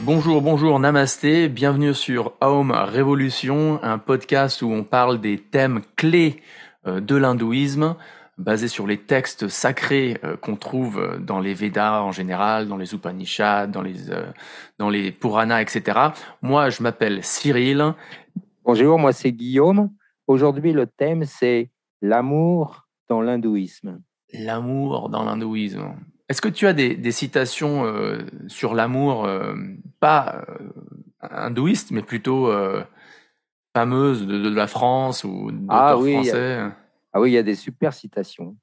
Bonjour, namasté, bienvenue sur Aum Révolution, un podcast où on parle des thèmes clés de l'hindouisme, basés sur les textes sacrés qu'on trouve dans les Védas en général, dans les Upanishads, dans les Puranas, etc. Moi, je m'appelle Cyril. Bonjour, moi c'est Guillaume. Aujourd'hui, le thème c'est l'amour dans l'hindouisme. L'amour dans l'hindouisme. Est-ce que tu as des citations sur l'amour, pas hindouiste, mais plutôt fameuses de la France ou d'auteurs français? Oui, il y a des super citations.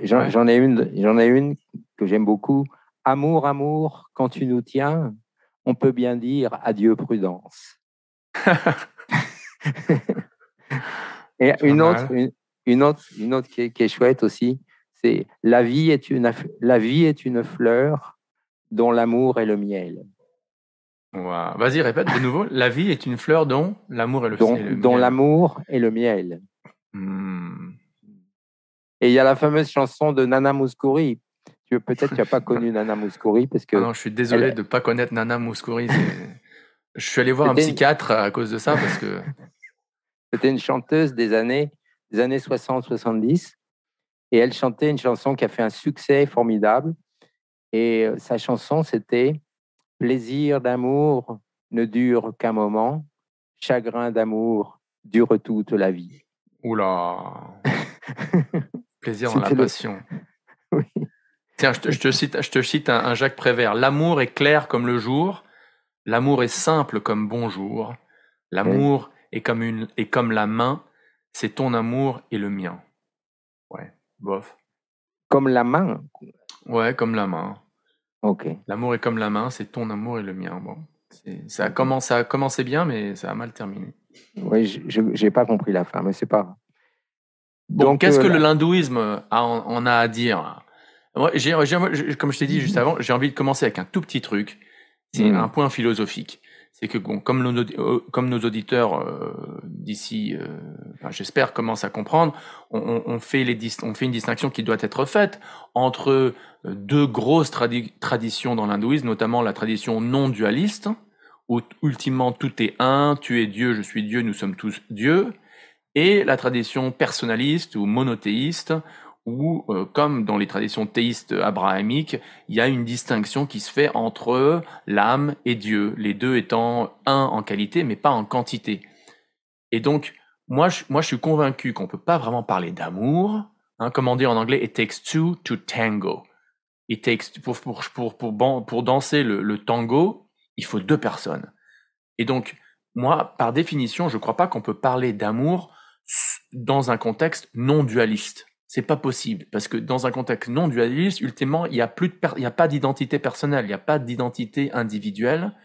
J'en ai une que j'aime beaucoup. Amour, amour, quand tu nous tiens, on peut bien dire adieu prudence. Et une autre qui est chouette aussi, c'est la vie est une fleur dont l'amour est le miel. Wow. Vas-y, répète de nouveau. La vie est une fleur dont l'amour est le miel. Dont l'amour est le miel. Et il y a la fameuse chanson de Nana Mouskouri. Peut-être tu n'as pas connu Nana Mouskouri parce que. Ah non, je suis désolé de ne pas connaître Nana Mouskouri. Je suis allé voir un psychiatre à cause de ça parce que. C'était une chanteuse des années 60-70 et elle chantait une chanson qui a fait un succès formidable. Et sa chanson, c'était « Plaisir d'amour ne dure qu'un moment, chagrin d'amour dure toute la vie. » Oula. Plaisir dans la passion. Oui. Tiens, je te cite un Jacques Prévert. L'amour est clair comme le jour, l'amour est simple comme bonjour, l'amour est comme la main, c'est ton amour et le mien. Ouais, bof. Comme la main? Ouais, comme la main. Ok. L'amour est comme la main, c'est ton amour et le mien. Bon, ça a commencé bien, mais ça a mal terminé. Oui, je n'ai pas compris la fin, mais c'est pas grave. Donc, qu'est-ce que l'hindouisme en a à dire? Moi, comme je t'ai dit juste avant, j'ai envie de commencer avec un tout petit truc. C'est un point philosophique. C'est que comme nos auditeurs d'ici, j'espère, commencent à comprendre, on fait une distinction qui doit être faite entre deux grosses traditions dans l'hindouisme, notamment la tradition non dualiste, où ultimement tout est un, tu es Dieu, je suis Dieu, nous sommes tous Dieu, et la tradition personnaliste ou monothéiste, où, comme dans les traditions théistes abrahamiques, il y a une distinction qui se fait entre l'âme et Dieu, les deux étant un en qualité, mais pas en quantité. Et donc, moi, je suis convaincu qu'on ne peut pas vraiment parler d'amour. Comme on dit en anglais, it takes two to tango. It takes, pour danser le tango, il faut deux personnes. Et donc, moi, par définition, je ne crois pas qu'on peut parler d'amour dans un contexte non dualiste. C'est pas possible, parce que dans un contexte non dualiste, ultimement, il y a pas d'identité personnelle, il n'y a pas d'identité individuelle,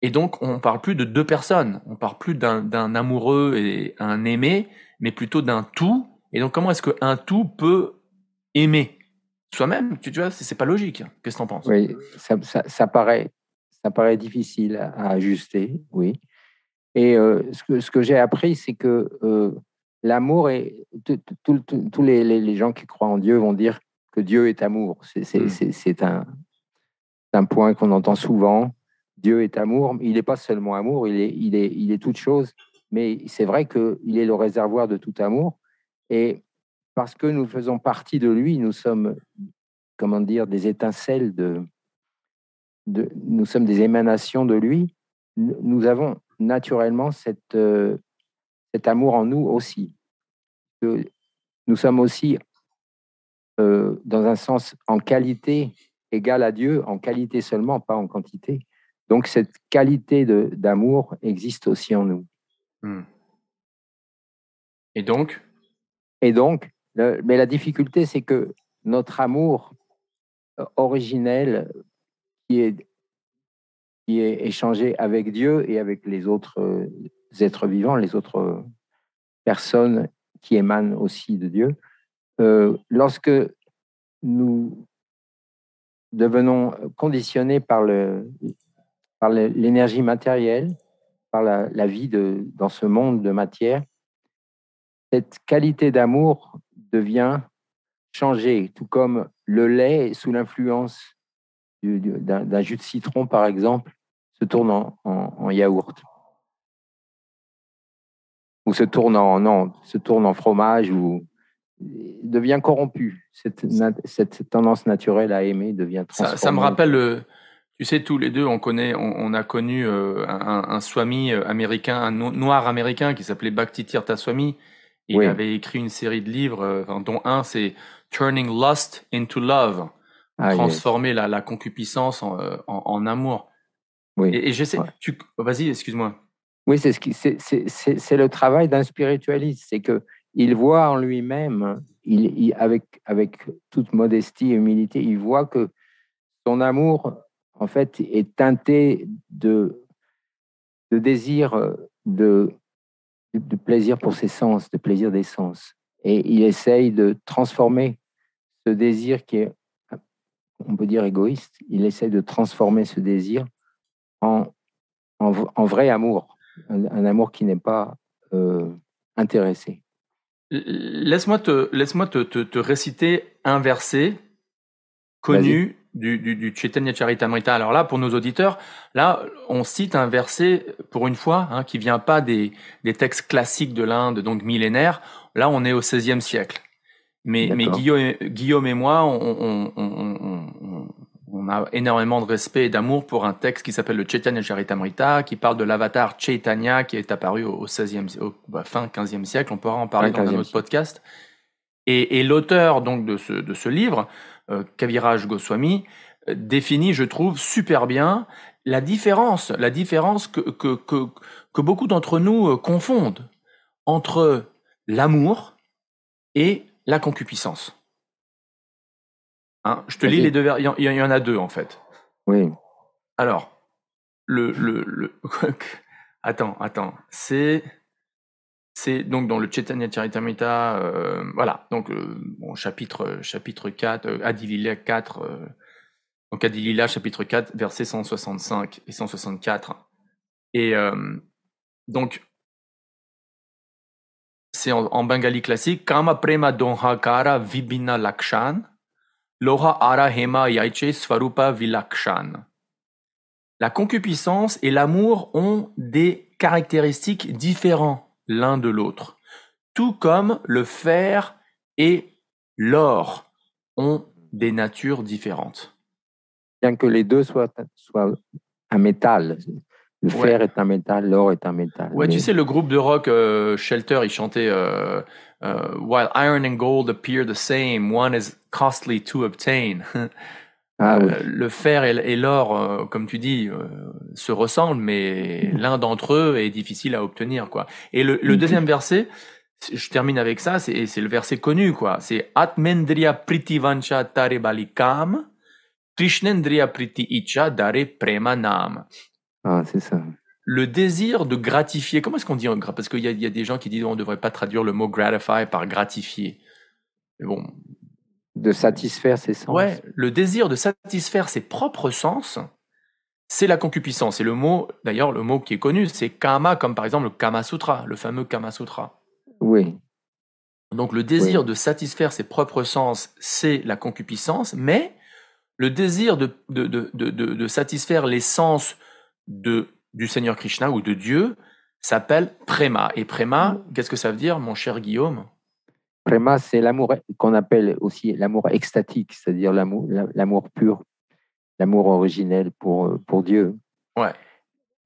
et donc on parle plus de deux personnes, on parle plus d'un amoureux et un aimé, mais plutôt d'un tout. Et donc comment est-ce qu'un tout peut aimer soi-même? Tu vois, c'est pas logique. Qu'est-ce que t'en penses? Oui, ça paraît difficile à ajuster, oui. Et ce que j'ai appris, c'est que l'amour est... Tous les gens qui croient en Dieu vont dire que Dieu est amour. C'est un point qu'on entend souvent. Dieu est amour. Il n'est pas seulement amour, il est toute chose. Mais c'est vrai qu'il est le réservoir de tout amour. Et parce que nous faisons partie de lui, nous sommes, comment dire, des étincelles nous sommes des émanations de lui. Nous avons naturellement cet amour en nous aussi. Nous sommes aussi, dans un sens, en qualité égale à Dieu, en qualité seulement, pas en quantité. Donc, cette qualité d'amour existe aussi en nous. Et donc, mais la difficulté, c'est que notre amour originel, qui est échangé avec Dieu et avec les autres êtres vivants, les autres personnes qui émanent aussi de Dieu, lorsque nous devenons conditionnés par l'énergie matérielle, par la vie dans ce monde de matière, cette qualité d'amour devient changer, tout comme le lait, sous l'influence d'un jus de citron, par exemple, se tourne en yaourt. Ou se tourne en fromage, ou devient corrompu. Cette tendance naturelle à aimer devient transformée. Ça me rappelle, tu sais, tous les deux, on a connu un swami américain, un noir américain qui s'appelait Bhakti Tirtha Swami. Il avait écrit une série de livres, dont un, c'est Turning Lust into Love, transformer la concupiscence en amour. Oui. Et j'essaie. Vas-y, excuse-moi. Oui, c'est le travail d'un spiritualiste, c'est que il voit en lui-même, avec toute modestie et humilité, il voit que son amour, en fait, est teinté de désir, de plaisir pour ses sens, de plaisir des sens. Et il essaye de transformer ce désir qui est, on peut dire, égoïste, il essaye de transformer ce désir en vrai amour, un amour qui n'est pas intéressé. Laisse-moi te réciter un verset connu du Chaitanya Charitamrita. Alors là, pour nos auditeurs, là, on cite un verset, pour une fois, qui vient pas des textes classiques de l'Inde, donc millénaires. Là, on est au XVIe siècle. Mais Guillaume et moi, on a énormément de respect et d'amour pour un texte qui s'appelle le Chaitanya Charitamrita, qui parle de l'avatar Chaitanya, qui est apparu au fin 15e siècle. On pourra en parler dans un autre podcast. Et l'auteur donc de ce livre, Kaviraj Goswami, définit, je trouve, super bien la différence que beaucoup d'entre nous confondent entre l'amour et la concupiscence. Je te lis les deux vers. Il y en a deux, en fait. Oui. Alors, attends. C'est donc dans le Chaitanya Charitamrita, voilà. Donc, chapitre 4, Adi Lila 4. Donc, Adi Lila, chapitre 4, versets 165 et 164. Et donc, c'est en bengali classique. Kama prema donhakara vibhina lakshan. Loha ara hema yaiche svarupa vilakshan. La concupiscence et l'amour ont des caractéristiques différentes l'un de l'autre, tout comme le fer et l'or ont des natures différentes. Bien que les deux soient un métal. Le fer est un métal, l'or est un métal. Ouais, tu sais, le groupe de rock Shelter, il chantait While iron and gold appear the same, one is costly to obtain. Le fer et l'or, comme tu dis, se ressemblent, mais l'un d'entre eux est difficile à obtenir, quoi. Et le deuxième verset, je termine avec ça, c'est le verset connu, quoi. C'est Atmendriya pritivancha tare balikam, Krishnendriya priti icha dare prema nam. Ah, c'est ça. Le désir de gratifier, comment est-ce qu'on dit parce qu'il y a des gens qui disent on ne devrait pas traduire le mot gratify par gratifier. Mais bon. De satisfaire ses sens. Ouais, le désir de satisfaire ses propres sens, c'est la concupiscence. Et le mot qui est connu, c'est kama, comme par exemple le Kama Sutra, le fameux Kama Sutra. Oui. Donc le désir de satisfaire ses propres sens, c'est la concupiscence, mais le désir de satisfaire les sens du Seigneur Krishna ou de Dieu s'appelle prema. Et prema, qu'est-ce que ça veut dire, mon cher Guillaume? Prema, c'est l'amour qu'on appelle aussi l'amour extatique, c'est-à-dire l'amour pur, l'amour originel pour Dieu. Ouais.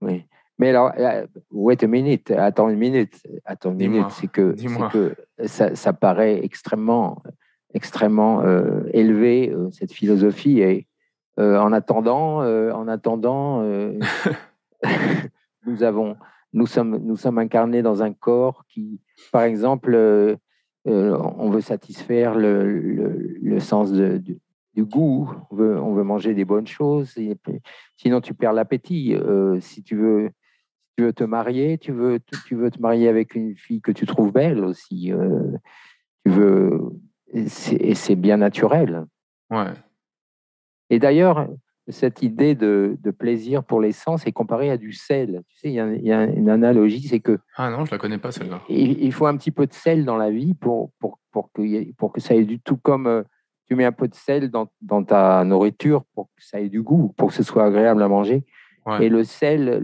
Oui. Mais alors, wait a minute, attends une minute, c'est que ça paraît extrêmement élevé, cette philosophie, et en attendant, nous sommes incarnés dans un corps qui, par exemple, on veut satisfaire le sens du goût, on veut manger des bonnes choses, sinon tu perds l'appétit. Si tu veux te marier, tu veux te marier avec une fille que tu trouves belle aussi. Et c'est bien naturel. Ouais. Et d'ailleurs, cette idée de plaisir pour les sens est comparée à du sel. Tu sais, il y a une analogie, c'est que Ah non, je la connais pas celle-là. il faut un petit peu de sel dans la vie pour que ça ait du tout comme tu mets un peu de sel dans ta nourriture pour que ça ait du goût, pour que ce soit agréable à manger. Ouais. Et le sel,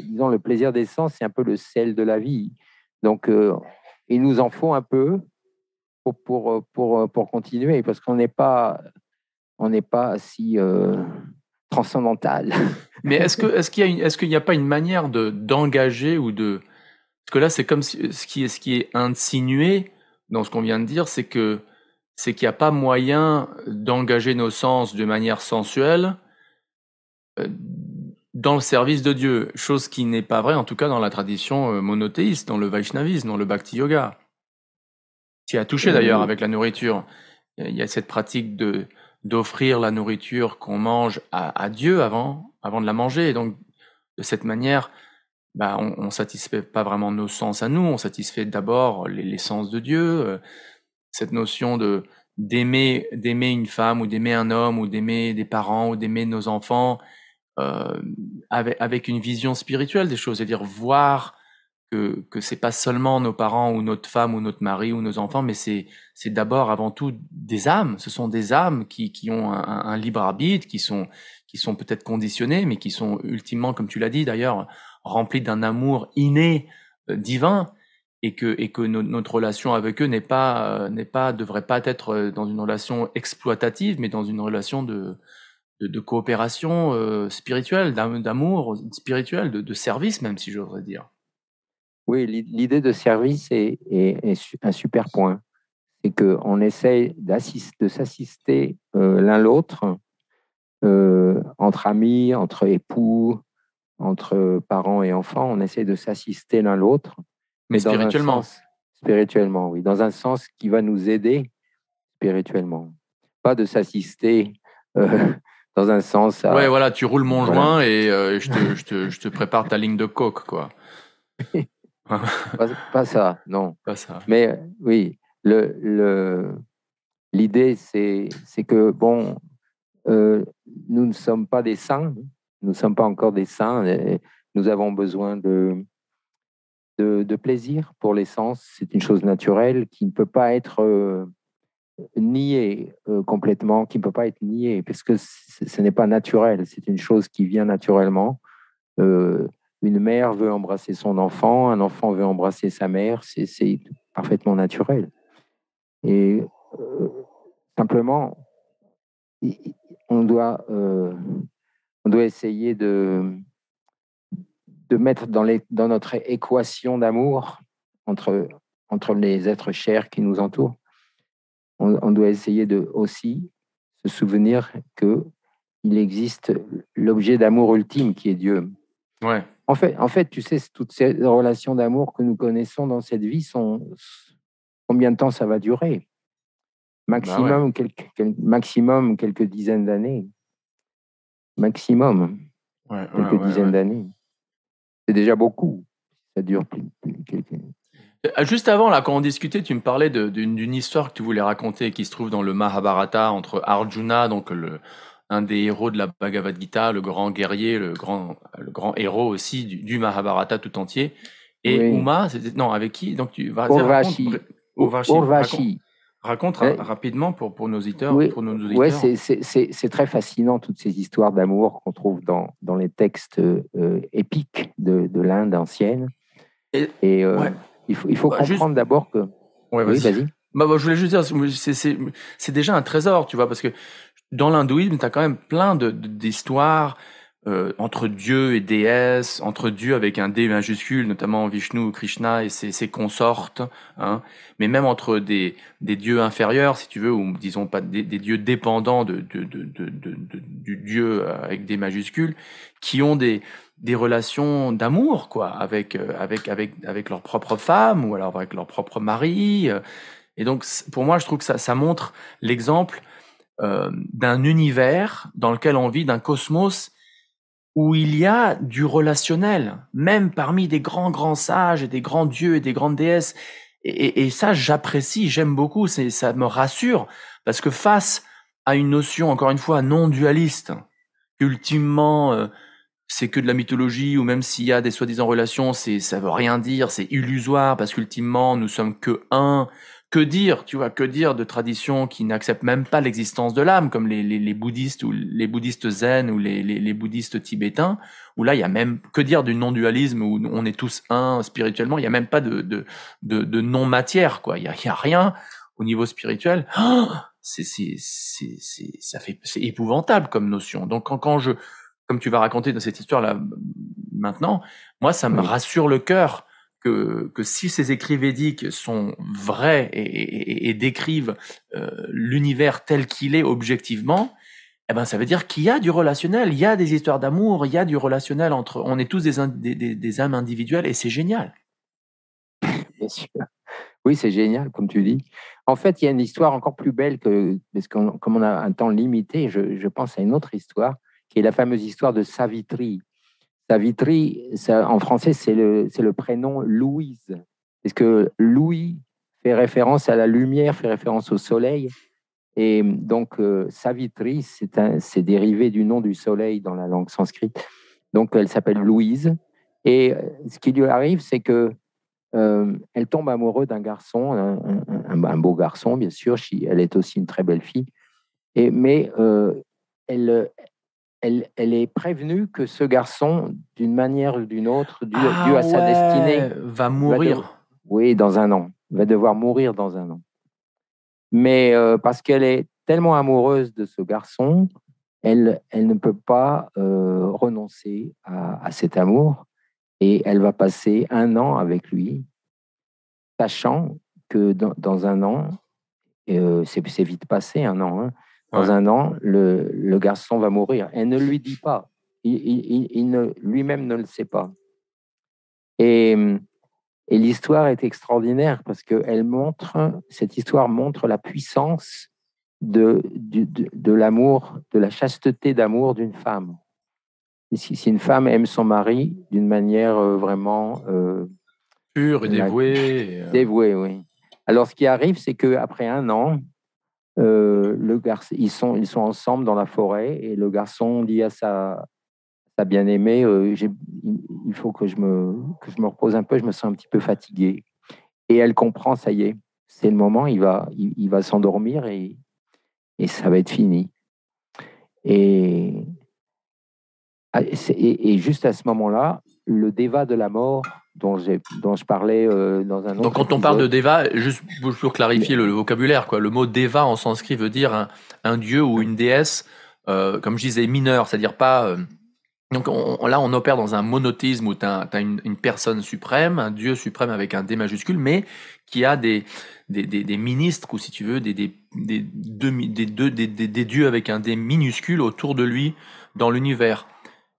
disons, le plaisir des sens, c'est un peu le sel de la vie. Donc, il nous en faut un peu pour continuer, parce qu'on n'est pas si transcendantal. Mais est-ce qu'il n'y a pas une manière d'engager ou de... Parce que là, c'est comme ce qui est insinué dans ce qu'on vient de dire, c'est qu'il n'y a pas moyen d'engager nos sens de manière sensuelle dans le service de Dieu, chose qui n'est pas vraie, en tout cas dans la tradition monothéiste, dans le Vaishnavisme, dans le Bhakti Yoga, qui a touché d'ailleurs avec la nourriture. Il y a cette pratique d'offrir la nourriture qu'on mange à Dieu avant de la manger. Et donc, de cette manière, on satisfait pas vraiment nos sens à nous, on satisfait d'abord les sens de Dieu. Cette notion d'aimer une femme ou d'aimer un homme ou d'aimer des parents ou d'aimer nos enfants avec une vision spirituelle des choses, c'est-à-dire voir que c'est pas seulement nos parents ou notre femme ou notre mari ou nos enfants, mais c'est d'abord avant tout des âmes. Ce sont des âmes qui ont un libre arbitre, qui sont peut-être conditionnés, mais qui sont ultimement, comme tu l'as dit d'ailleurs, remplis d'un amour inné, divin, et que notre relation avec eux devrait pas être dans une relation exploitative, mais dans une relation de coopération spirituelle, d'amour spirituel, de service même, si j'oserais dire. Oui, l'idée de service est un super point. C'est qu'on essaye de s'assister l'un l'autre, entre amis, entre époux, entre parents et enfants. On essaie de s'assister l'un l'autre. Mais spirituellement. Dans un sens, spirituellement, oui. Dans un sens qui va nous aider spirituellement. Pas de s'assister dans un sens... Ouais, voilà, tu roules mon joint et je te prépare ta ligne de coke, quoi. Pas ça, non. Pas ça. Mais oui, l'idée, c'est que, bon, nous ne sommes pas des saints, nous ne sommes pas encore des saints, nous avons besoin de plaisir pour les sens. C'est une chose naturelle qui ne peut pas être niée complètement, qui ne peut pas être niée, parce que ce n'est pas naturel, c'est une chose qui vient naturellement. Une mère veut embrasser son enfant, un enfant veut embrasser sa mère, c'est parfaitement naturel. Et simplement, on doit essayer de mettre dans notre équation d'amour entre les êtres chers qui nous entourent, on doit essayer de aussi se souvenir qu'il existe l'objet d'amour ultime qui est Dieu. Ouais. En fait, tu sais, toutes ces relations d'amour que nous connaissons dans cette vie combien de temps ça va durer? Maximum, maximum quelques dizaines d'années. Maximum. Quelques dizaines d'années. C'est déjà beaucoup. Ça dure plus quelques... Juste avant, là, quand on discutait, tu me parlais d'une histoire que tu voulais raconter qui se trouve dans le Mahabharata entre Arjuna, donc un des héros de la Bhagavad Gita, le grand guerrier, le grand héros aussi du Mahabharata tout entier, et Uma, non, avec qui? Donc tu vas Urvashi. Raconte rapidement pour nos auditeurs. Oui, c'est très fascinant, toutes ces histoires d'amour qu'on trouve dans les textes épiques de l'Inde ancienne. Et il faut comprendre d'abord que... Ouais, oui, vas-y. Je voulais juste dire, c'est déjà un trésor, tu vois, parce que dans l'hindouisme, tu as quand même plein d'histoires entre dieux et déesses, entre dieux avec un D majuscule, notamment Vishnu ou Krishna et ses consortes, hein, mais même entre des dieux inférieurs, si tu veux, ou disons pas des dieux dépendants du dieu avec des majuscules, qui ont des relations d'amour, quoi, avec leur propre femme ou alors avec leur propre mari. Et donc, pour moi, je trouve que ça montre l'exemple d'un univers dans lequel on vit, d'un cosmos où il y a du relationnel, même parmi des grands sages et des grands dieux et des grandes déesses. Et ça, j'apprécie, j'aime beaucoup, ça me rassure, parce que face à une notion, encore une fois, non dualiste, qu'ultimement, c'est que de la mythologie, ou même s'il y a des soi-disant relations, ça veut rien dire, c'est illusoire, parce qu'ultimement, nous sommes que un. Que dire, tu vois, que dire de traditions qui n'acceptent même pas l'existence de l'âme, comme les bouddhistes, ou les bouddhistes zen, ou les bouddhistes tibétains, où là, il y a même, que dire du non-dualisme, où on est tous un spirituellement, il y a même pas de non-matière, quoi. Il y a rien au niveau spirituel. Oh, c'est épouvantable comme notion. Donc, comme tu vas raconter dans cette histoire-là maintenant, moi, ça me rassure le cœur que si ces écrits védiques sont vrais et décrivent l'univers tel qu'il est objectivement, eh ben, ça veut dire qu'il y a du relationnel, il y a des histoires d'amour, il y a du relationnel entre... On est tous des âmes individuelles, et c'est génial. Bien sûr. Oui, c'est génial, comme tu dis. En fait, il y a une histoire encore plus belle parce que comme on a un temps limité, je pense à une autre histoire, qui est la fameuse histoire de Savitri. Savitri, en français, c'est le prénom Louise. Parce que Louis fait référence à la lumière, fait référence au soleil. Et donc, Savitri, c'est dérivé du nom du soleil dans la langue sanscrite. Donc, elle s'appelle Louise. Et ce qui lui arrive, c'est que elle tombe amoureuse d'un garçon, un beau garçon, bien sûr. Elle est aussi une très belle fille. Mais elle est prévenue que ce garçon, d'une manière ou d'une autre, dû à sa destinée, va mourir. Oui, dans un an. Va devoir mourir dans un an. Mais parce qu'elle est tellement amoureuse de ce garçon, elle ne peut pas renoncer à cet amour, et elle va passer un an avec lui, sachant que dans un an, c'est vite passé un an, hein, dans un an, le garçon va mourir. Elle ne lui dit pas. Lui-même ne le sait pas. Et l'histoire est extraordinaire parce que cette histoire montre la puissance de l'amour, de la chasteté d'amour d'une femme. Et si une femme aime son mari d'une manière vraiment pure et dévouée. Dévouée, oui. Alors, ce qui arrive, c'est qu'après un an, le garçon, ils sont ensemble dans la forêt, et le garçon dit à sa bien-aimée, il faut que je me repose un peu, je me sens un petit peu fatigué. Et elle comprend, ça y est, c'est le moment, il va s'endormir, et ça va être fini. Et juste à ce moment-là, le déva de la mort dont je parlais dans un autre Donc, quand épisode, on parle de déva, juste pour clarifier le vocabulaire, quoi, le mot déva en sanskrit veut dire un dieu ou une déesse, comme je disais, mineur, c'est-à-dire pas... donc là, on opère dans un monothéisme où tu as une personne suprême, un dieu suprême avec un D majuscule, mais qui a des ministres, ou si tu veux, des dieux avec un D minuscule autour de lui dans l'univers.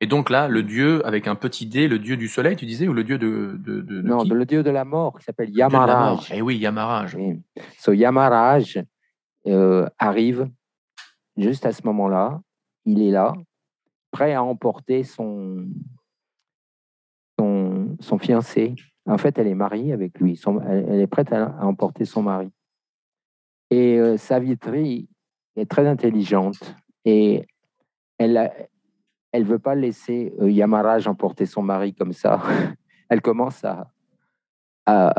Et donc là, le dieu avec un petit D, le dieu du soleil, tu disais, ou le dieu non, qui le dieu de la mort, qui s'appelle Yamaraj. Eh oui, Yamaraj. Oui. Yamaraj arrive juste à ce moment-là. Il est là, prêt à emporter son fiancé. En fait, elle est mariée avec lui. Elle est prête à emporter son mari. Et Savitri est très intelligente, et elle veut pas laisser Yamaraj emporter son mari comme ça. Elle commence à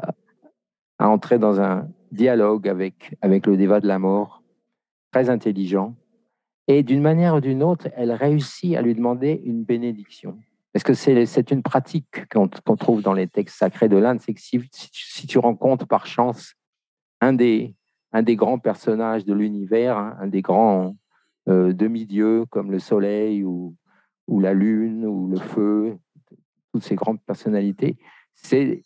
entrer dans un dialogue avec le déva de la mort, très intelligent. Et d'une manière ou d'une autre, elle réussit à lui demander une bénédiction. Parce que c'est une pratique qu'on trouve dans les textes sacrés de l'Inde, c'est que si tu rencontres par chance un des grands personnages de l'univers, hein, un des grands demi-dieux comme le soleil ou la lune ou le feu, toutes ces grandes personnalités, c'est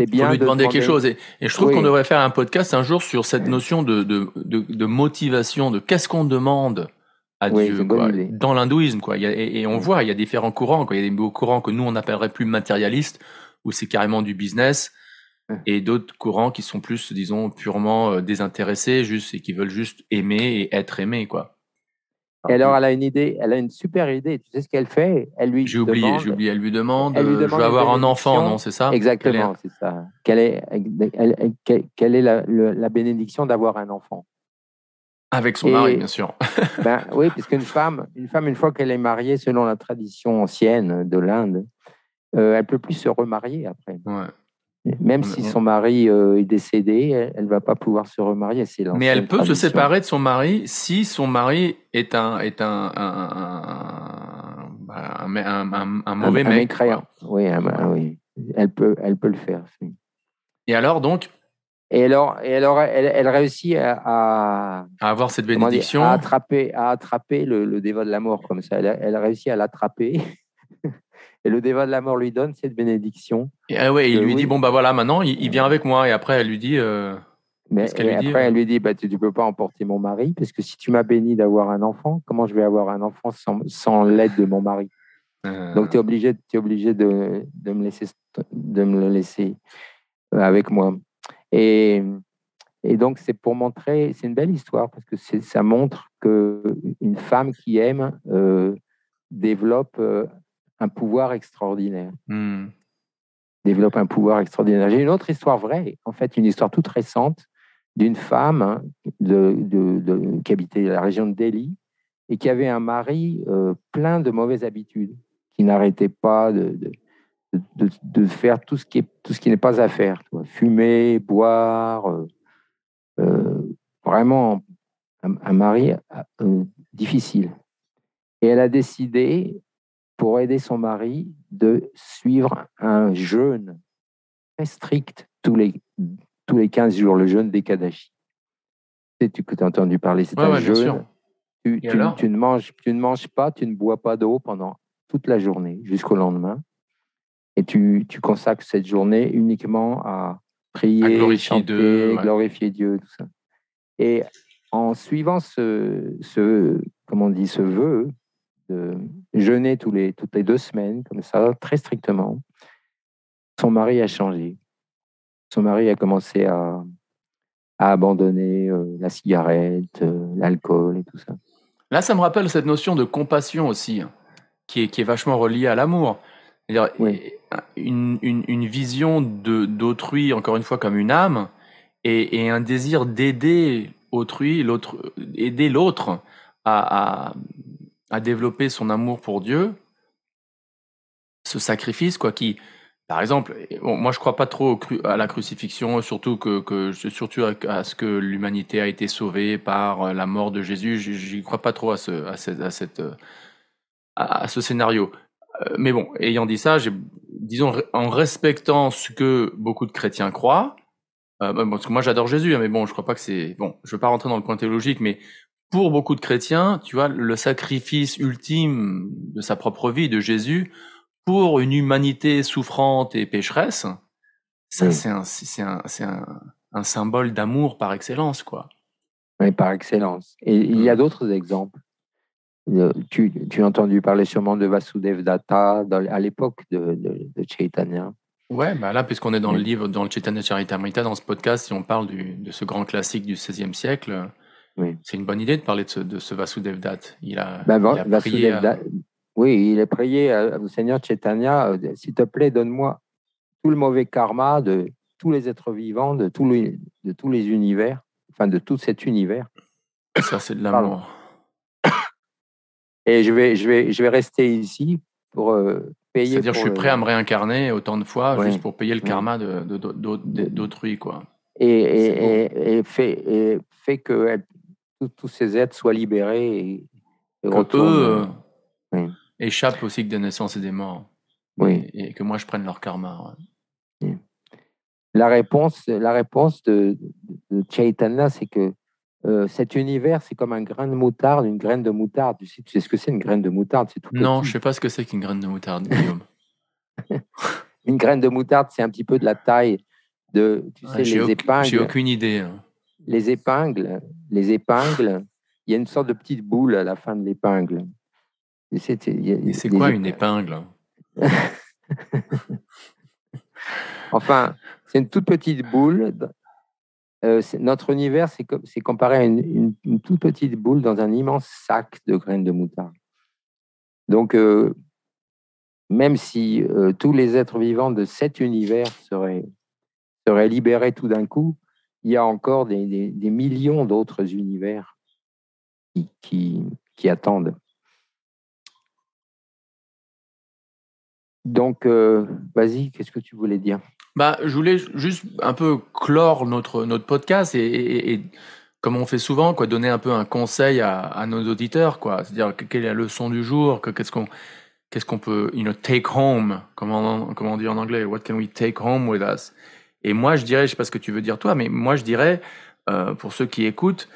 bien. Il faut lui demander quelque chose. Et je trouve qu'on devrait faire un podcast un jour sur cette notion de motivation, de qu'est-ce qu'on demande à Dieu, quoi, dans l'hindouisme, quoi. Et on voit, il y a différents courants, quoi. Il y a des courants que nous, on appellerait plus matérialistes, où c'est carrément du business, et d'autres courants qui sont plus, disons, purement désintéressés, juste, et qui veulent juste aimer et être aimés, quoi. Et alors, elle a une idée, elle a une super idée. Tu sais ce qu'elle fait? Elle lui demande. Elle lui demande, je veux avoir un enfant, non, c'est ça? Exactement, c'est ça. Quelle est la bénédiction d'avoir un enfant? Avec son mari, bien sûr. Ben, oui, parce qu'une femme, une fois qu'elle est mariée, selon la tradition ancienne de l'Inde, elle ne peut plus se remarier après. Ouais. Même si son mari est décédé, elle ne va pas pouvoir se remarier. C'est Mais elle peut tradition. se séparer de son mari si son mari est un mauvais Un mec. mécréant. Oui, oui. Elle peut le faire. Oui. Et alors, donc, et alors elle réussit à avoir cette comment dire, bénédiction. à attraper le dévot de la mort comme ça. Elle réussit à l'attraper. Et le dévot de la mort lui donne cette bénédiction. Et il lui dit, bon, bah voilà, maintenant, il vient avec moi. Et après, elle lui dit... qu'est-ce qu'elle lui dit, après, elle lui dit, bah, tu ne peux pas emporter mon mari, parce que si tu m'as béni d'avoir un enfant, comment je vais avoir un enfant sans l'aide de mon mari? Donc, tu es obligé de me le laisser avec moi. Et donc, c'est pour montrer, c'est une belle histoire, parce que ça montre qu'une femme qui aime développe un pouvoir extraordinaire. Développe un pouvoir extraordinaire. J'ai une autre histoire vraie, en fait, une histoire toute récente d'une femme qui habitait la région de Delhi et qui avait un mari plein de mauvaises habitudes, qui n'arrêtait pas de faire tout ce qui n'est pas à faire. Fumer, boire, vraiment un mari difficile. Et elle a décidé, pour aider son mari, de suivre un jeûne très strict tous les 15 jours, le jeûne des Kadashi. Tu as entendu parler, c'est un jeûne. Tu ne manges pas, tu ne bois pas d'eau pendant toute la journée jusqu'au lendemain. Et tu consacres cette journée uniquement à prier, chanter, glorifier Dieu, tout ça. Et en suivant ce vœu de jeûner toutes les 2 semaines, comme ça, très strictement, son mari a changé. Son mari a commencé à abandonner la cigarette, l'alcool et tout ça. Là, ça me rappelle cette notion de compassion aussi, qui est vachement reliée à l'amour. C'est-à-dire une vision d'autrui, encore une fois, comme une âme, et un désir d'aider autrui, aider l'autre à développer son amour pour Dieu. Ce sacrifice, quoi, qui... Par exemple, moi je crois pas trop à la crucifixion, surtout surtout à ce que l'humanité a été sauvée par la mort de Jésus. J'y crois pas trop à ce scénario. Mais bon, ayant dit ça, disons en respectant ce que beaucoup de chrétiens croient, parce que moi j'adore Jésus, mais bon, je crois pas que c'est bon. Je veux pas rentrer dans le point théologique, mais pour beaucoup de chrétiens, tu vois, le sacrifice ultime de sa propre vie, de Jésus, pour une humanité souffrante et pécheresse, ça c'est un symbole d'amour par excellence, quoi. Oui, par excellence. Et il y a d'autres exemples. Tu as entendu parler sûrement de Vasudev Datta à l'époque de Chaitanya. Ouais, bah là, puisqu'on est dans le livre, dans le Chaitanya Charitamrita, dans ce podcast, si on parle de ce grand classique du XVIe siècle, c'est une bonne idée de parler de ce Vasudev Datta. Il a prié oui, il a prié au Seigneur Chaitanya, s'il te plaît, donne-moi tout le mauvais karma de tous les êtres vivants, de tous les univers, enfin de tout cet univers. Ça, c'est de l'amour. Et je vais rester ici pour payer. C'est-à-dire, je suis prêt à me réincarner autant de fois juste pour payer le karma d'autrui, quoi. Et fait que tous ces êtres soient libérés et retournent. Échappent au cycle des naissances et des morts. Et que moi, je prenne leur karma. Oui. La réponse de Chaitanya, c'est que cet univers, c'est comme un grain de moutarde, une graine de moutarde. Tu sais ce que c'est une graine de moutarde? C'est tout non, petit. Je ne sais pas ce que c'est qu'une graine de moutarde, Guillaume. Une graine de moutarde, c'est un petit peu de la taille de, les épingles. J'ai aucune idée. Les épingles, il y a une sorte de petite boule à la fin de l'épingle. Et c'est quoi une épingle? Enfin, c'est une toute petite boule. Notre univers, c'est comparé à une toute petite boule dans un immense sac de graines de moutarde. Donc, même si tous les êtres vivants de cet univers seraient libérés tout d'un coup, il y a encore des millions d'autres univers qui attendent. Donc, vas-y, qu'est-ce que tu voulais dire? Je voulais juste un peu clore notre podcast et comme on fait souvent, quoi, donner un peu un conseil à nos auditeurs, quoi. C'est-à-dire quelle est la leçon du jour, qu'est-ce qu'on peut, take home, comment on dit en anglais, what can we take home with us? Et moi, je dirais, je sais pas ce que tu veux dire toi, mais moi, je dirais, pour ceux qui écoutent,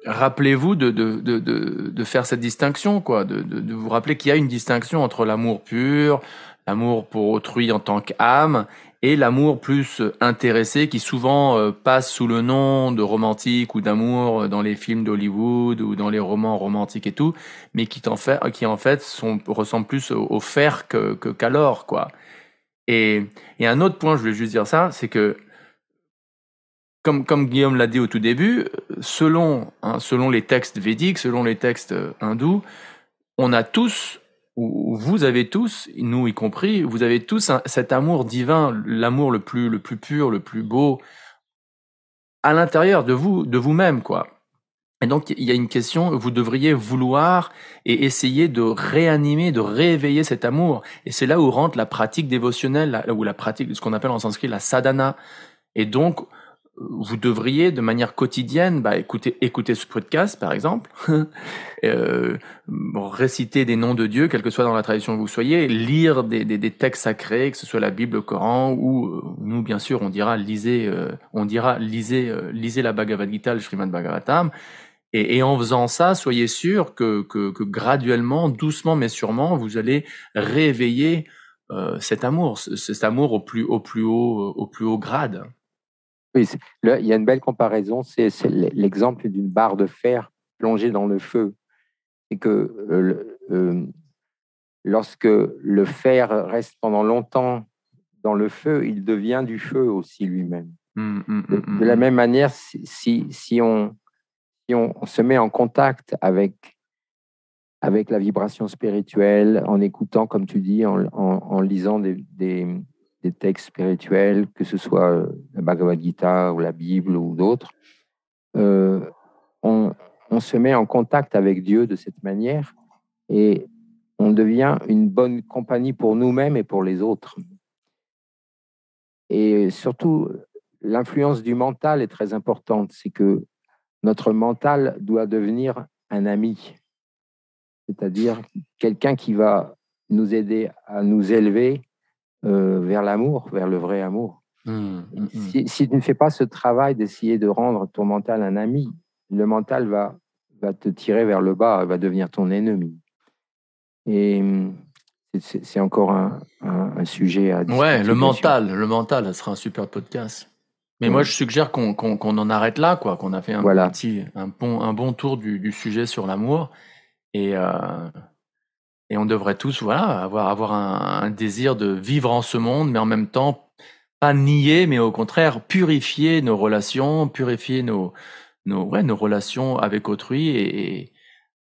rappelez-vous de faire cette distinction, quoi, de vous rappeler qu'il y a une distinction entre l'amour pur, l'amour pour autrui en tant qu'âme, et l'amour plus intéressé qui souvent passe sous le nom de romantique ou d'amour dans les films d'Hollywood ou dans les romans romantiques et tout, mais qui en fait ressemblent plus au fer qu'à l'or, quoi. Et un autre point, je voulais juste dire ça, c'est que comme Guillaume l'a dit au tout début, selon les textes védiques, selon les textes hindous, on a tous, ou vous avez tous, nous y compris, vous avez tous cet amour divin, l'amour le plus pur, le plus beau, à l'intérieur de vous-même, quoi. Et donc, il y a une question, vous devriez vouloir et essayer de réanimer, de rééveiller cet amour. Et c'est là où rentre la pratique dévotionnelle, ou la pratique, ce qu'on appelle en sanskrit la sadhana. Et donc, vous devriez de manière quotidienne écouter ce podcast, par exemple, réciter des noms de Dieu, quelle que soit dans la tradition que vous soyez, lire des textes sacrés, que ce soit la Bible, le Coran, ou nous, bien sûr, on dira lisez la Bhagavad Gita, le Srimad Bhagavatam. Et en faisant ça, soyez sûr que graduellement, doucement mais sûrement, vous allez réveiller cet amour au plus haut grade. Oui, il y a une belle comparaison, c'est l'exemple d'une barre de fer plongée dans le feu. C'est que lorsque le fer reste pendant longtemps dans le feu, il devient du feu aussi lui-même. De la même manière, si on se met en contact avec la vibration spirituelle, en écoutant, comme tu dis, en lisant des textes spirituels, que ce soit la Bhagavad Gita ou la Bible ou d'autres, on se met en contact avec Dieu de cette manière et on devient une bonne compagnie pour nous-mêmes et pour les autres. Et surtout, l'influence du mental est très importante. C'est que notre mental doit devenir un ami, c'est-à-dire quelqu'un qui va nous aider à nous élever vers l'amour, vers le vrai amour. Si tu ne fais pas ce travail d'essayer de rendre ton mental un ami, le mental va te tirer vers le bas, va devenir ton ennemi. Et c'est encore un sujet à discuter. Ouais, le mental, ça sera un super podcast. Mais moi, je suggère qu'on en arrête là, quoi, qu'on a fait un bon tour du sujet sur l'amour. Et on devrait tous, avoir un désir de vivre en ce monde, mais en même temps, pas nier, mais au contraire, purifier nos relations, purifier nos relations avec autrui et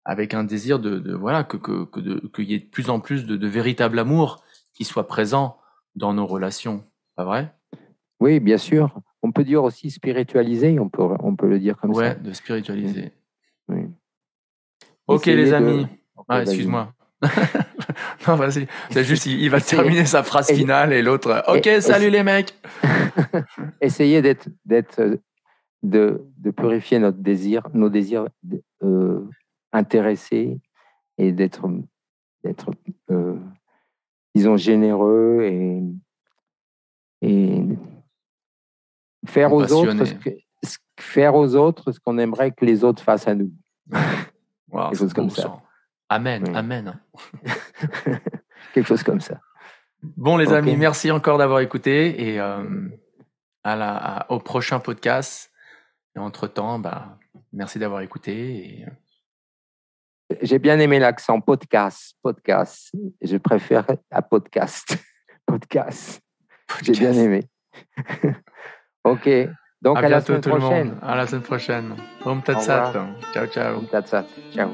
avec un désir qu'il y ait de plus en plus de véritable amour qui soit présent dans nos relations. Pas vrai? Oui, bien sûr. On peut dire aussi spiritualiser, on peut le dire comme ça. Ouais, de spiritualiser. Oui. Ok, les amis. Excuse-moi. Non, vas-y. C'est juste, il va terminer sa phrase finale et l'autre. Ok, salut les mecs. Essayez de purifier nos désirs intéressés et d'être disons, généreux et faire aux autres ce qu'on aimerait que les autres fassent à nous. Quelque chose comme ça. Amen, oui. Amen. Quelque chose comme ça. Bon, les amis, merci encore d'avoir écouté et au prochain podcast. Et entre-temps, merci d'avoir écouté. J'ai bien aimé l'accent podcast. Je préfère à podcast. Podcast. J'ai bien aimé. Ok. Donc, à la semaine prochaine. À la semaine prochaine. Om Tat Sat. Ciao, ciao. Om Tat Sat. Ciao.